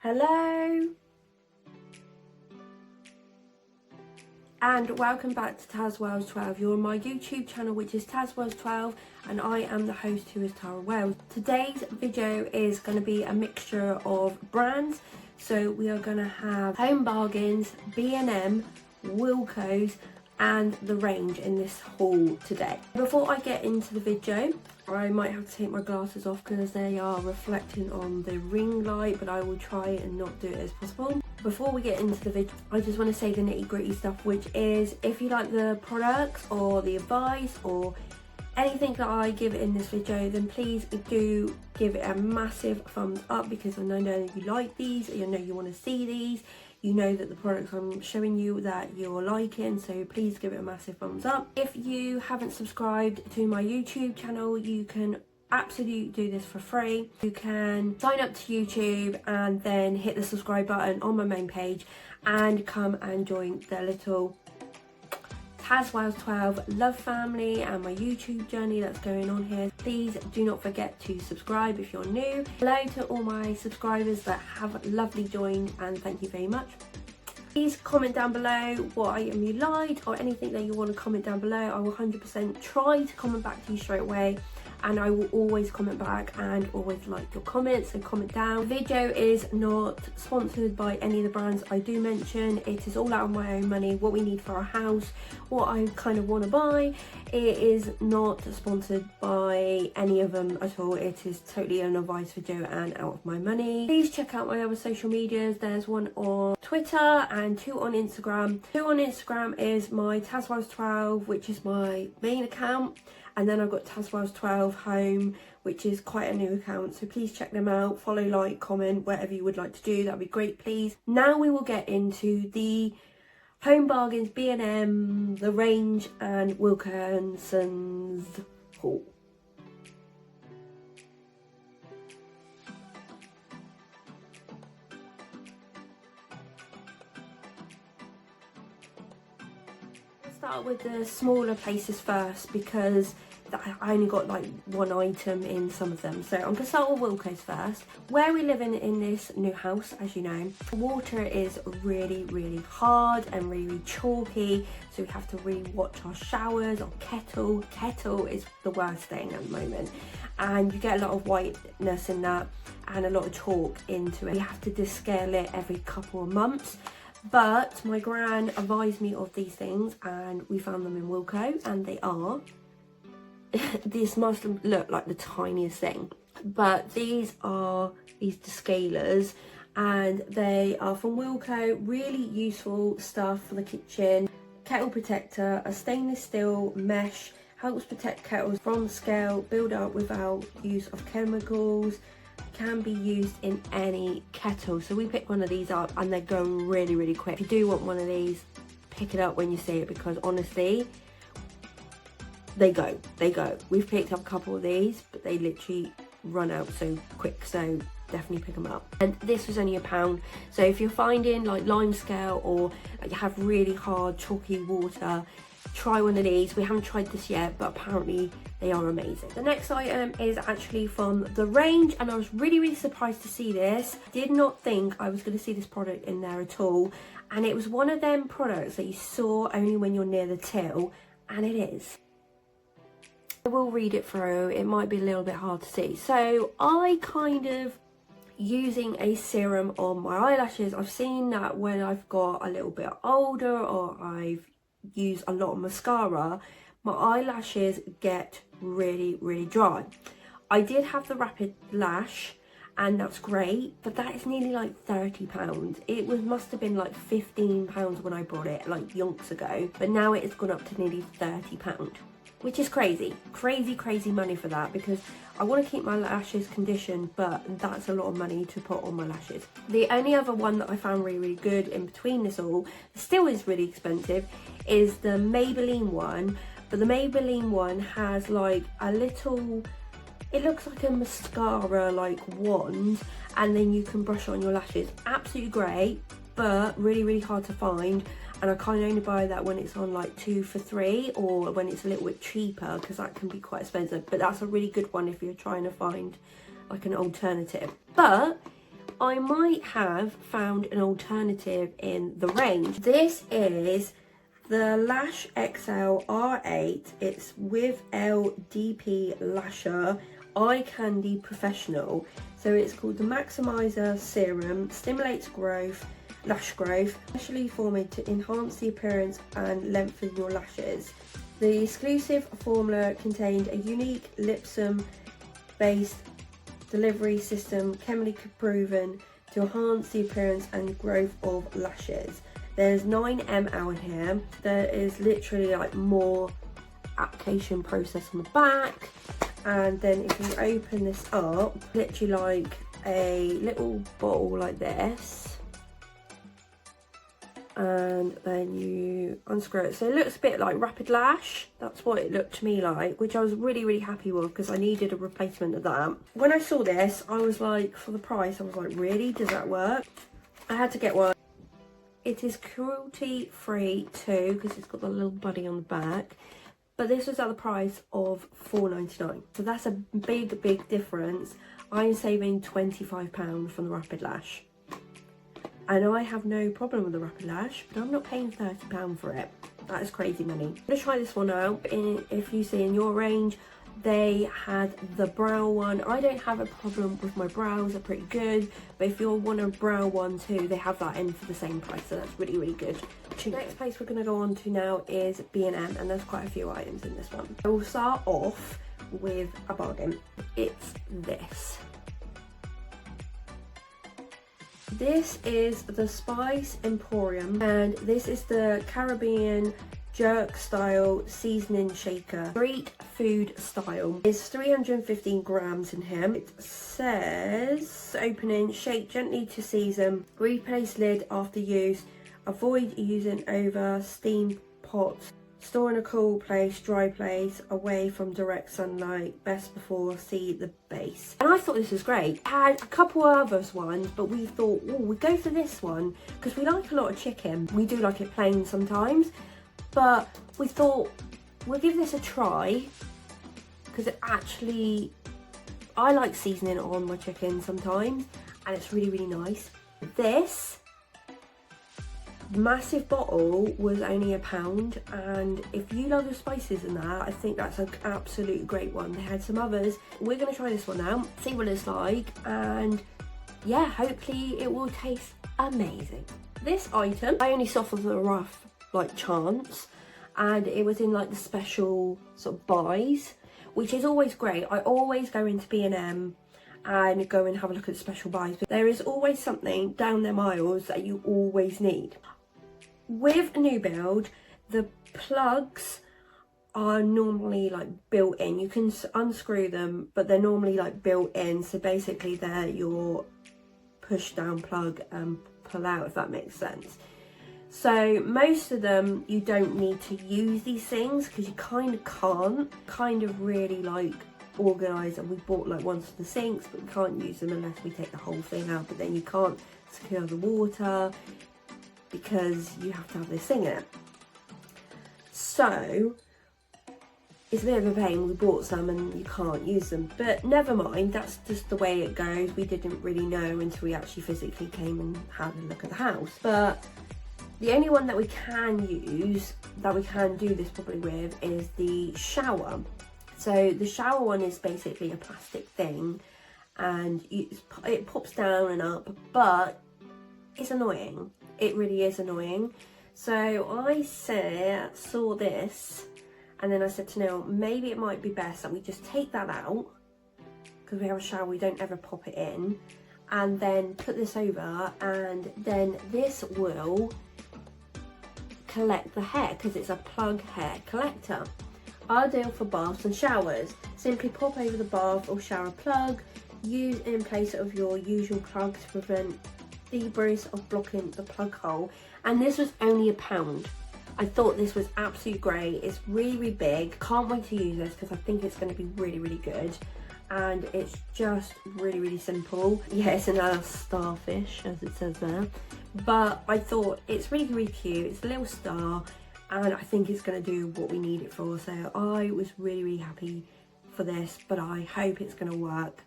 Hello and welcome back to tazwells12. You're on my YouTube channel, which is tazwells12, and I am the host, who is Tara Wells. Today's video is going to be a mixture of brands, so we are going to have Home Bargains, B&M, Wilko's and the Range in this haul today. Before I get into the video, I might have to take my glasses off because they are reflecting on the ring light, but I will try and not do it as possible. Before we get into the video, I just want to say the nitty gritty stuff, which is if you like the products or the advice or anything that I give in this video, then please do give it a massive thumbs up, because I know you like these, you know you want to see these, you know that the products I'm showing you that you're liking, so please give it a massive thumbs up. If you haven't subscribed to my YouTube channel, you can absolutely do this for free. You can sign up to YouTube and then hit the subscribe button on my main page and come and join the little tazwells12 love family and my YouTube journey that's going on here. Please do not forget to subscribe if you're new. Hello to all my subscribers that have lovely joined, and thank you very much. Please comment down below what item you liked or anything that you want to comment down below. I will 100% try to comment back to you straight away, and I will always comment back and always like your comments, so comment down. The video is not sponsored by any of the brands I do mention. It is all out of my own money, what we need for our house, what I kind of want to buy. It is not sponsored by any of them at all. It is totally an advice video and out of my money. Please check out my other social medias. There's one on Twitter and two on Instagram. Two on Instagram is my tazwells12, which is my main account, and then I've got tazwells12 home, which is quite a new account, so please check them out. Follow, like, comment, whatever you would like to do, that'd be great, please. Now we will get into the Home Bargains, B&M, the Range and Wilko's haul. Start with the smaller places first, because I only got like one item in some of them. So I'm gonna start with Wilko's first. Where we live in this new house, as you know, the water is really hard and really chalky, so we have to re-watch our showers. Our kettle is the worst thing at the moment, and you get a lot of whiteness in that and a lot of chalk into it. You have to descale it every couple of months. But my gran advised me of these things, and we found them in Wilko, and they are these must look like the tiniest thing, but these are these descalers, and they are from Wilko. Really useful stuff for the kitchen. Kettle protector, a stainless steel mesh, helps protect kettles from scale build up without use of chemicals. Can be used in any kettle. So we picked one of these up, and they're going really quick. If you do want one of these, pick it up when you see it, because honestly, they go. We've picked up a couple of these, but they literally run out so quick, so definitely pick them up. And this was only £1, so if you're finding like lime scale or like you have really hard chalky water, try one of these. We haven't tried this yet, but apparently they are amazing. The next item is actually from the Range, and I was really surprised to see this. Did not think I was going to see this product in there at all, and it was one of them products that you saw only when you're near the till, and it is. I will read it through, it might be a little bit hard to see. So I kind of using a serum on my eyelashes. I've seen that when I've got a little bit older or I've used a lot of mascara, my eyelashes get really dry. I did have the Rapid Lash, and that's great, but that is nearly like £30. It must have been like £15 when I bought it like yonks ago, but now it has gone up to nearly £30, which is crazy money for that, because I want to keep my lashes conditioned, but that's a lot of money to put on my lashes. The only other one that I found really good in between this all, still is really expensive, is the Maybelline one. But the Maybelline one has like a little, it looks like a mascara like wand, and then you can brush it on your lashes. Absolutely great, but really hard to find. And I kind of only buy that when it's on like 2 for $3, or when it's a little bit cheaper, because that can be quite expensive. But that's a really good one if you're trying to find like an alternative. But I might have found an alternative in the range. This is the Lash XL R8. It's with LDP Lasher Eye Candy Professional. So it's called the Maximizer Serum, stimulates growth, lash growth, specially formed to enhance the appearance and lengthen your lashes. The exclusive formula contained a unique LASHSERUM based delivery system chemically proven to enhance the appearance and growth of lashes. There's 9 ml in here. There is literally like more application process on the back, and then if you open this up, literally like a little bottle like this, and then you unscrew it. So it looks a bit like Rapid Lash. That's what it looked to me like, which I was really happy with because I needed a replacement of that. When I saw this, I was like, for the price, I was like, really, does that work? I had to get one. It is cruelty free too, because it's got the little buddy on the back, but this was at the price of £4.99, so that's a big difference. I'm saving £25 from the Rapid Lash, and I have no problem with the Rapid Lash, but I'm not paying £30 for it. That is crazy money. I'm gonna try this one out. If you see in your range, they had the brow one. I don't have a problem with my brows, they're pretty good, but if you want a brow one too, they have that in for the same price, so that's really good. The next place we're going to go on to now is B&M, and there's quite a few items in this one. I will start off with a bargain. It's this. This is the Spice Emporium, and this is the Caribbean jerk style seasoning shaker, street food style. It's 315 grams in here. It says opening, shake gently to season, replace lid after use, avoid using over steam pot, store in a cool place, dry place, away from direct sunlight, best before see the base. And I thought this was great. I had a couple other ones, but we thought, oh, we'd go for this one because we like a lot of chicken. We do like it plain sometimes, but we thought we'll give this a try because it actually, I like seasoning on my chicken sometimes, and it's really nice. This massive bottle was only £1, and if you love your spices in that, I think that's an absolute great one. They had some others. We're going to try this one out, see what it's like, and yeah, hopefully it will taste amazing. This item I only saw for the rough like chance, and it was in like the special sort of buys, which is always great. I always go into B&M and go and have a look at the special buys, but there is always something down their aisles that you always need. With a new build, the plugs are normally like built in. You can unscrew them, but they're normally like built in, so basically they're your push down plug and pull out, if that makes sense. So most of them you don't need to use these things because you kind of can't really like organise, and we bought like ones for the sinks, but we can't use them unless we take the whole thing out, but then you can't secure the water because you have to have this thing in it. So it's a bit of a pain. We bought some and you can't use them, but never mind, that's just the way it goes. We didn't really know until we actually physically came and had a look at the house. But the only one that we can use, that we can do this probably with, is the shower. So the shower one is basically a plastic thing, and it pops down and up, but it's annoying. It really is annoying. So I saw this, and then I said to Neil, maybe it might be best that we just take that out, because we have a shower, we don't ever pop it in, and then put this over, and then this will collect the hair because it's a plug hair collector. Ideal for baths and showers. Simply pop over the bath or shower plug. Use in place of your usual plug to prevent debris of blocking the plug hole. And this was only £1. I thought this was absolutely great. It's really big. Can't wait to use this because I think it's going to be really good. And it's just really simple. Yeah, it's another starfish, as it says there. But I thought it's really cute. It's a little star, and I think it's going to do what we need it for. So I was really happy for this, but I hope it's going to work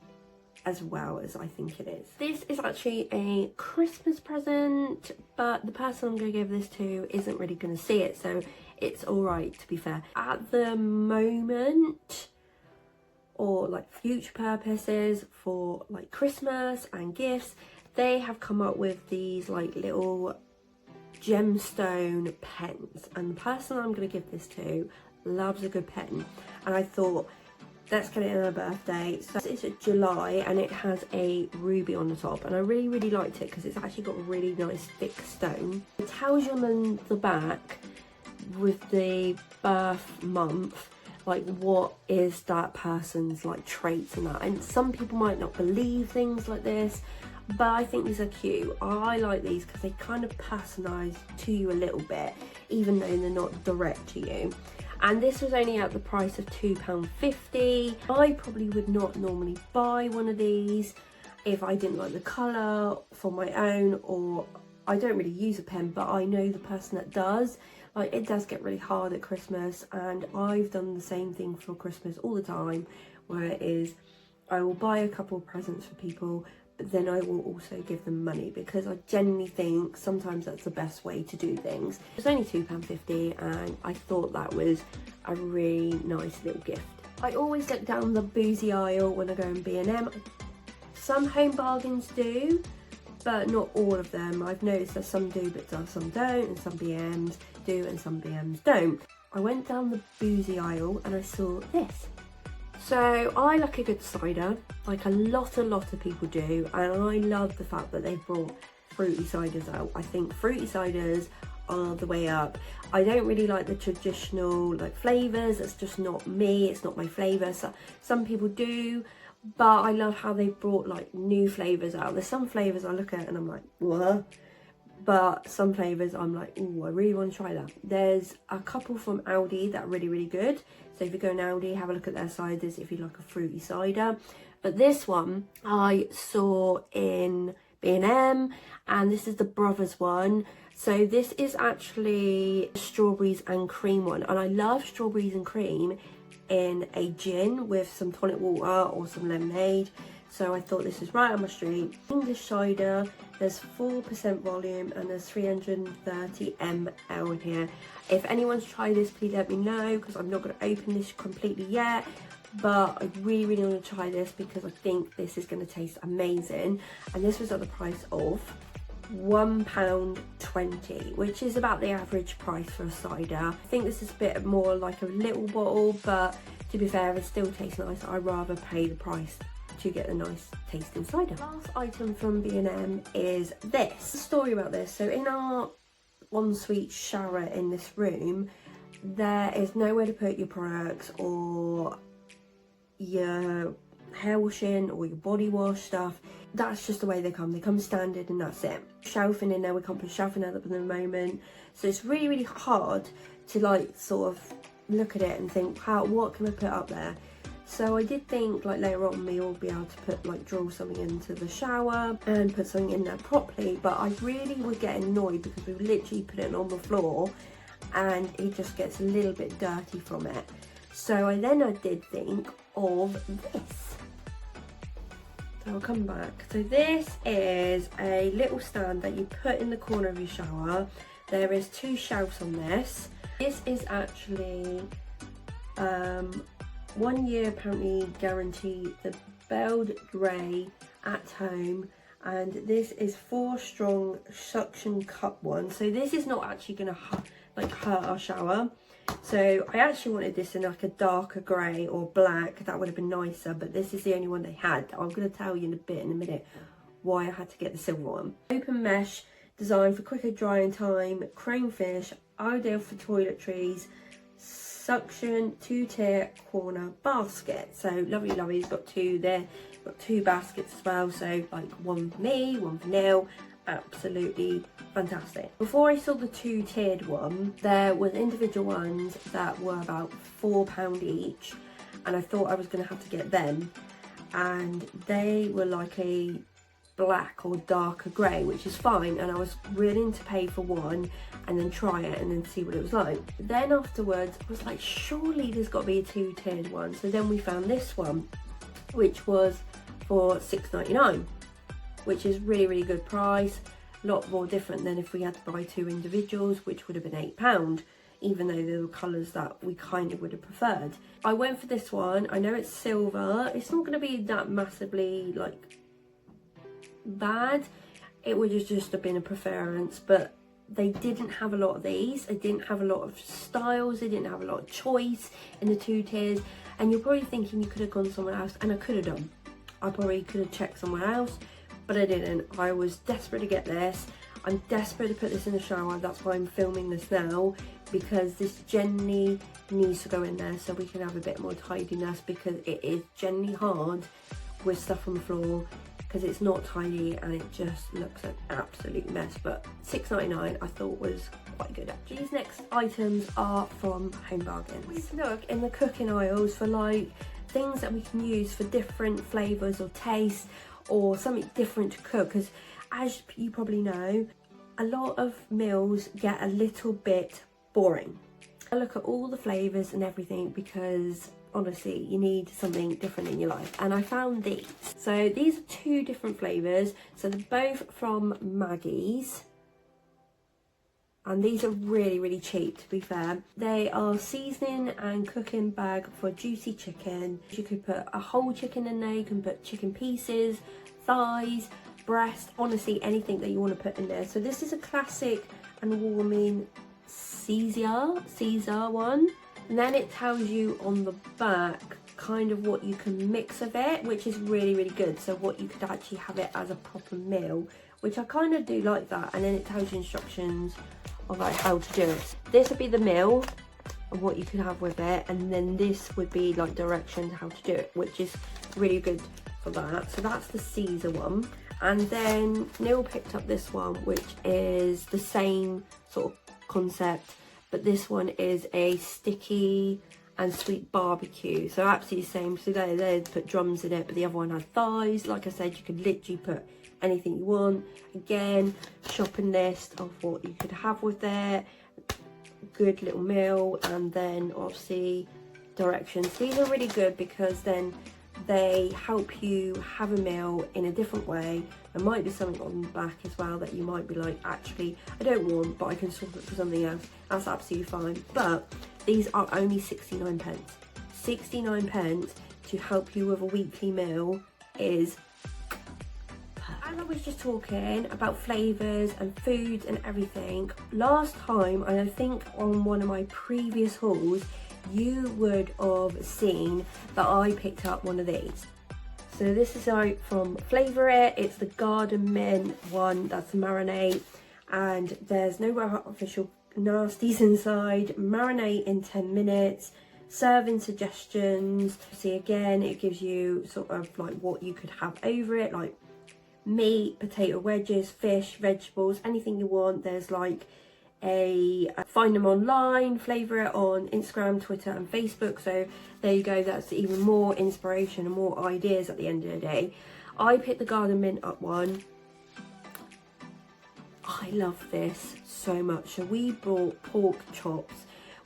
as well as I think it is. This is actually a Christmas present, but the person I'm going to give this to isn't really going to see it, so it's alright, to be fair. At the moment, or like future purposes, for like Christmas and gifts, they have come up with these like little gemstone pens, and the person I'm going to give this to loves a good pen, and I thought, let's get it on her birthday. So it's July and it has a ruby on the top, and I really liked it because it's actually got a really nice thick stone. It tells you on the back with the birth month, like what is that person's like traits and that, and some people might not believe things like this, but I think these are cute. I like these because they kind of personalise to you a little bit, even though they're not direct to you. And this was only at the price of £2.50. I probably would not normally buy one of these if I didn't like the colour for my own, or I don't really use a pen, but I know the person that does. Like, it does get really hard at Christmas, and I've done the same thing for Christmas all the time, where it is I will buy a couple of presents for people, but then I will also give them money, because I genuinely think sometimes that's the best way to do things. It's only £2.50 and I thought that was a really nice little gift. I always look down the boozy aisle when I go in B&M. Some Home Bargains do, but not all of them. I've noticed that some do but some don't, and some B&Ms do and some B&Ms don't. I went down the boozy aisle and I saw this. So I like a good cider, like a lot of people do, and I love the fact that they've brought fruity ciders out. I think fruity ciders are the way up. I don't really like the traditional like flavours, it's just not me, it's not my flavour. So some people do, but I love how they've brought like new flavours out. There's some flavours I look at and I'm like, what? But some flavours I'm like, oh, I really want to try that. There's a couple from Aldi that are really good. So if you go in Aldi, have a look at their ciders if you like a fruity cider. But this one I saw in B&M, and this is the Brothers one. So this is actually strawberries and cream one, and I love strawberries and cream in a gin with some tonic water or some lemonade. So I thought this is right on my street. English cider, there's 4% volume and there's 330 ml in here. If anyone's tried this, please let me know, because I'm not going to open this completely yet. But I really want to try this because I think this is going to taste amazing. And this was at the price of £1.20, which is about the average price for a cider. I think this is a bit more like a little bottle, but to be fair, it still tastes nice. I'd rather pay the price to get a nice tasting cider. Last item from B&M is this. A story about this. So in our ensuite shower in this room, there is nowhere to put your products or your hair washing or your body wash stuff. That's just the way they come standard, and that's it. Shelving in there, we can't put shelving out at the moment, so it's really hard to like sort of look at it and think, what can I put up there? So I did think like later on we will be able to put like draw something into the shower and put something in there properly, but I really would get annoyed because we literally put it on the floor and it just gets a little bit dirty from it. So I did think of this. So I'll come back. So this is a little stand that you put in the corner of your shower. There is 2 shelves on this. This is actually 1 year apparently guaranteed, the Belled Grey at home, and this is 4 strong suction cup one. So this is not actually going to hurt our shower. So I actually wanted this in like a darker grey or black, that would have been nicer, but this is the only one they had. I'm going to tell you in a minute why I had to get the silver one. Open mesh, designed for quicker drying time, chrome finish, ideal for toiletries, suction 2-tier corner basket. So lovely, it's got 2 there, got 2 baskets as well, so like one for me, one for Neil. Absolutely fantastic. Before I saw the 2-tiered one, there was individual ones that were about £4 each, and I thought I was going to have to get them, and they were like a black or darker grey, which is fine, and I was willing to pay for one and then try it and then see what it was like. Then afterwards I was like, surely there's got to be a 2-tiered one. So then we found this one, which was for $6.99, which is really good price. A lot more different than if we had to buy 2 individuals, which would have been £8, even though they were colours that we kind of would have preferred. I went for this one. I know it's silver. It's not going to be that massively like bad. It would have just have been a preference, but they didn't have a lot of these. They didn't have a lot of styles. They didn't have a lot of choice in the 2 tiers. And you're probably thinking you could have gone somewhere else, and I could have done. I probably could have checked somewhere else, but I didn't. I was desperate to get this. I'm desperate to put this in the shower. That's why I'm filming this now, because this generally needs to go in there so we can have a bit more tidiness, because it is generally hard with stuff on the floor because it's not tidy and it just looks an absolute mess. But $6.99 I thought was quite good actually. These next items are from Home Bargains. We look in the cooking aisles for like things that we can use for different flavours or tastes, or something different to cook, because as you probably know, a lot of meals get a little bit boring. I look at all the flavours and everything because honestly you need something different in your life, and I found these. So these are 2 different flavours, so they're both from Maggis, and these are really cheap to be fair. They are seasoning and cooking bag for juicy chicken. You could put a whole chicken in there, you can put chicken pieces, thighs, breast, honestly anything that you want to put in there. So this is a classic and warming Caesar one, and then it tells you on the back kind of what you can mix of it, which is really good. So what you could actually have it as a proper meal, which I kind of do like that. And then it tells you instructions of like how to do it. This would be the meal and what you could have with it, and then this would be like directions how to do it, which is really good for that. So that's the Caesar one. And then Neil picked up this one, which is the same sort of concept, but this one is a sticky and sweet barbecue. So absolutely the same. So they put drums in it, but the other one had thighs. Like I said, you could literally put anything you want. Again, shopping list of what you could have with it. Good little meal, and then obviously directions. These are really good because then they help you have a meal in a different way. There might be something on the back as well that you might be like, actually I don't want, but I can swap it for something else. That's absolutely fine. But these are only 69 pence. 69 pence to help you with a weekly meal is perfect. As I was just talking about flavours and foods and everything, last time, and I think on one of my previous hauls, you would have seen that I picked up one of these. So this is out from FLAVAIT. It's the garden mint one, that's Marinade, and there's no artificial nasties inside. Marinate in 10 minutes. Serving suggestions. See, again, it gives you sort of like what you could have over it, like meat, potato wedges, fish, vegetables, anything you want. There's like find them online, FLAVAIT on Instagram, Twitter and Facebook. So there you go, that's even more inspiration and more ideas at the end of the day. I picked the garden mint up one. I love this so much. So we bought pork chops.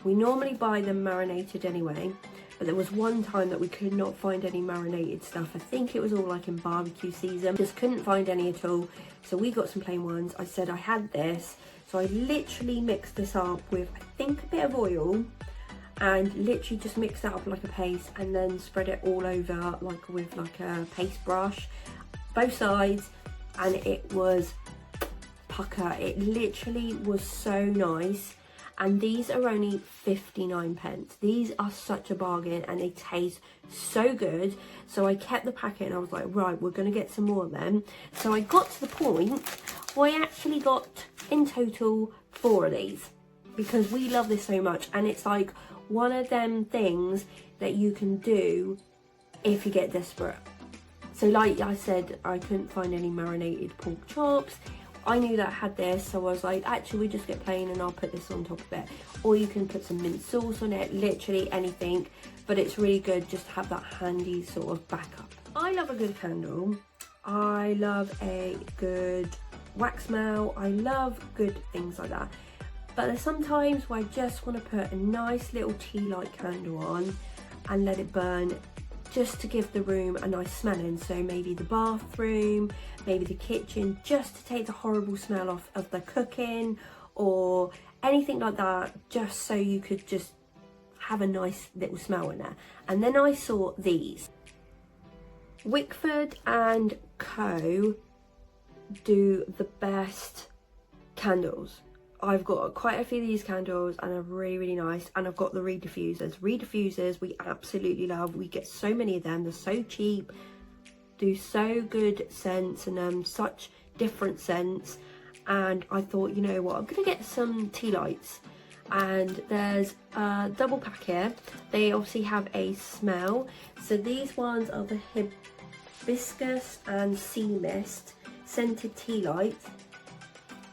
We normally buy them marinated anyway, but there was one time that we could not find any marinated stuff. I think it was all like in barbecue season, just couldn't find any at all. So we got some plain ones. I said I had this, so I literally mixed this up with, I think, a bit of oil, and literally just mixed that up like a paste, and then spread it all over like with like a paste brush, both sides, and it was pucker. It literally was so nice. And these are only 59 pence. These are such a bargain and they taste so good. So I kept the packet and I was like, right, we're going to get some more of them. So I got to the point where I actually got in total 4 of these, because we love this so much. And it's like one of them things that you can do if you get desperate. So like I said, I couldn't find any marinated pork chops. I knew that I had this, so I was like, actually we just get plain and I'll put this on top of it. Or you can put some mint sauce on it, literally anything. But it's really good just to have that handy sort of backup. I love a good candle. I love a good wax melt. I love good things like that. But there's sometimes where I just want to put a nice little tea light candle on and let it burn just to give the room a nice smell in. So maybe the bathroom, maybe the kitchen, just to take the horrible smell off of the cooking or anything like that, just so you could just have a nice little smell in there. And then I saw these. Wickford and Co do the best candles. I've got quite a few of these candles and they're really, really nice. And I've got the reed diffusers. Reed diffusers we absolutely love. We get so many of them. They're so cheap, do so good scents, and such different scents. And I thought, you know what, I'm gonna get some tea lights. And there's a double pack here. They obviously have a smell. So these ones are the hibiscus and sea mist scented tea lights.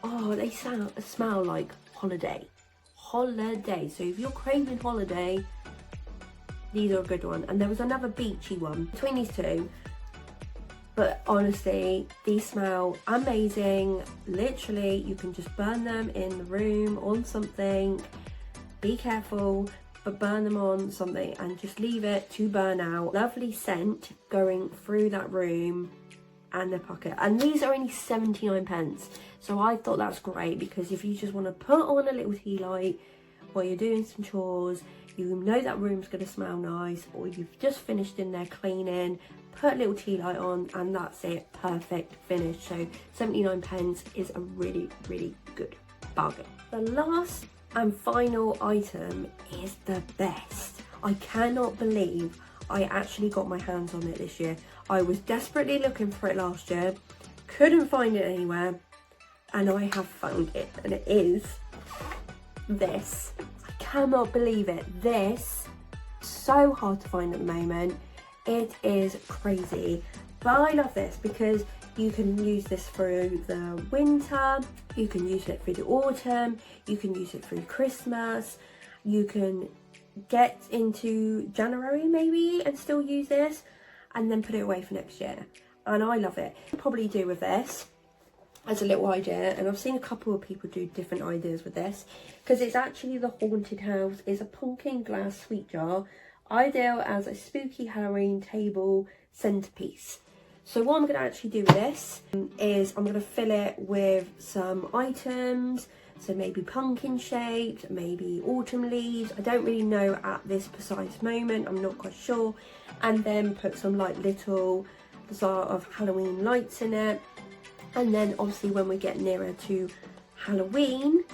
Oh, they smell like holiday. Holiday. So if you're craving holiday, these are a good one. And there was another beachy one between these two. But honestly, these smell amazing. Literally, you can just burn them in the room on something. Be careful, but burn them on something and just leave it to burn out. Lovely scent going through that room and the pocket. And these are only 79p. So I thought that's great, because if you just want to put on a little tea light while you're doing some chores, you know that room's going to smell nice, or you've just finished in there cleaning, put a little tea light on and that's it. Perfect finish. So 79p is a really, really good bargain. The last and final item is the best. I cannot believe I actually got my hands on it this year. I was desperately looking for it last year, couldn't find it anywhere, and I have found it, and it is this. I cannot believe it. This, so hard to find at the moment. It is crazy, but I love this because you can use this through the winter, you can use it through the autumn, you can use it through Christmas, you can get into January maybe and still use this and then put it away for next year. And I love it. I'll probably do with this as a little idea, and I've seen a couple of people do different ideas with this, because it's actually the Haunted House. It's a pumpkin glass sweet jar, ideal as a spooky Halloween table centerpiece. So what I'm going to actually do with this is I'm going to fill it with some items. So maybe pumpkin shaped, maybe autumn leaves. I don't really know at this precise moment. I'm not quite sure. And then put some like little sort of Halloween lights in it. And then obviously when we get nearer to Halloween,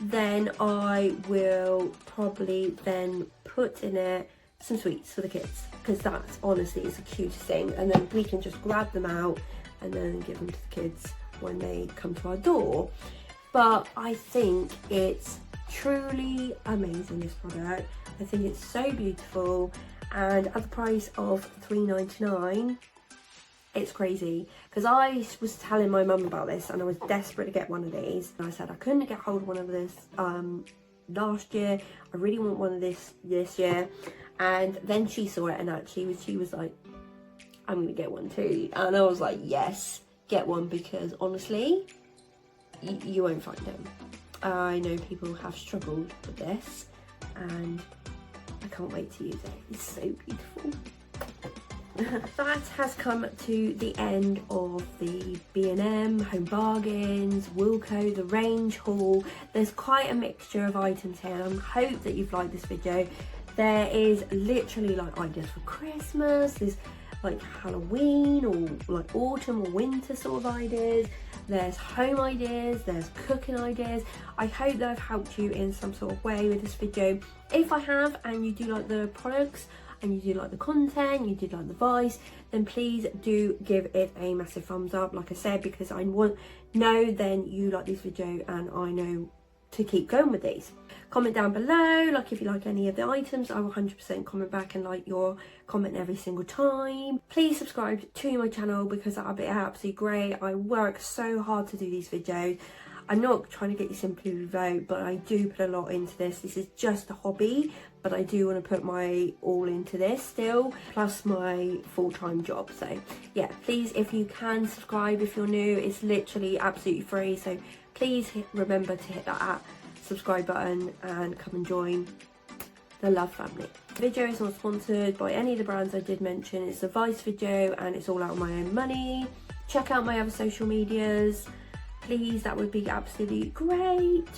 then I will probably then put in it some sweets for the kids, because that's honestly is the cutest thing. And then we can just grab them out and then give them to the kids when they come to our door. But I think it's truly amazing, this product. I think it's so beautiful, and at the price of £3.99, it's crazy. Because I was telling my mum about this and I was desperate to get one of these. And I said I couldn't get hold of one of this last year. I really want one of this year. And then she saw it and actually she was like, I'm going to get one too. And I was like, yes, get one, because honestly, you won't find them. I know people have struggled with this and I can't wait to use it. It's so beautiful. That has come to the end of the B&M, Home Bargains, Wilko, the Range haul. There's quite a mixture of items here, and I hope that you've liked this video. There is literally like ideas for Christmas, there's like Halloween or like autumn or winter sort of ideas. There's home ideas, there's cooking ideas. I hope that I've helped you in some sort of way with this video. If I have, and you do like the products, and you do like the content, you do like the voice, then please do give it a massive thumbs up, like I said, because I know then you like this video and I know to keep going with these. Comment down below, like if you like any of the items. I will 100% comment back and like your comment every single time. Please subscribe to my channel, because that would be absolutely great. I work so hard to do these videos. I'm not trying to get you simply to vote, but I do put a lot into this. This is just a hobby, but I do want to put my all into this still, plus my full-time job. So yeah, please, if you can, subscribe if you're new. It's literally absolutely free, so please remember to hit that subscribe button and come and join. the Love family. The video is not sponsored by any of the brands I did mention. It's a Vice video and it's all out of my own money. Check out my other social medias, please, that would be absolutely great.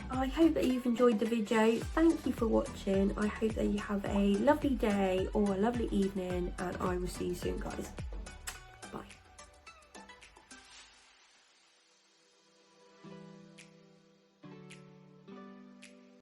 I hope that you've enjoyed the video. Thank you for watching. I hope that you have a lovely day or a lovely evening, and I will see you soon, guys.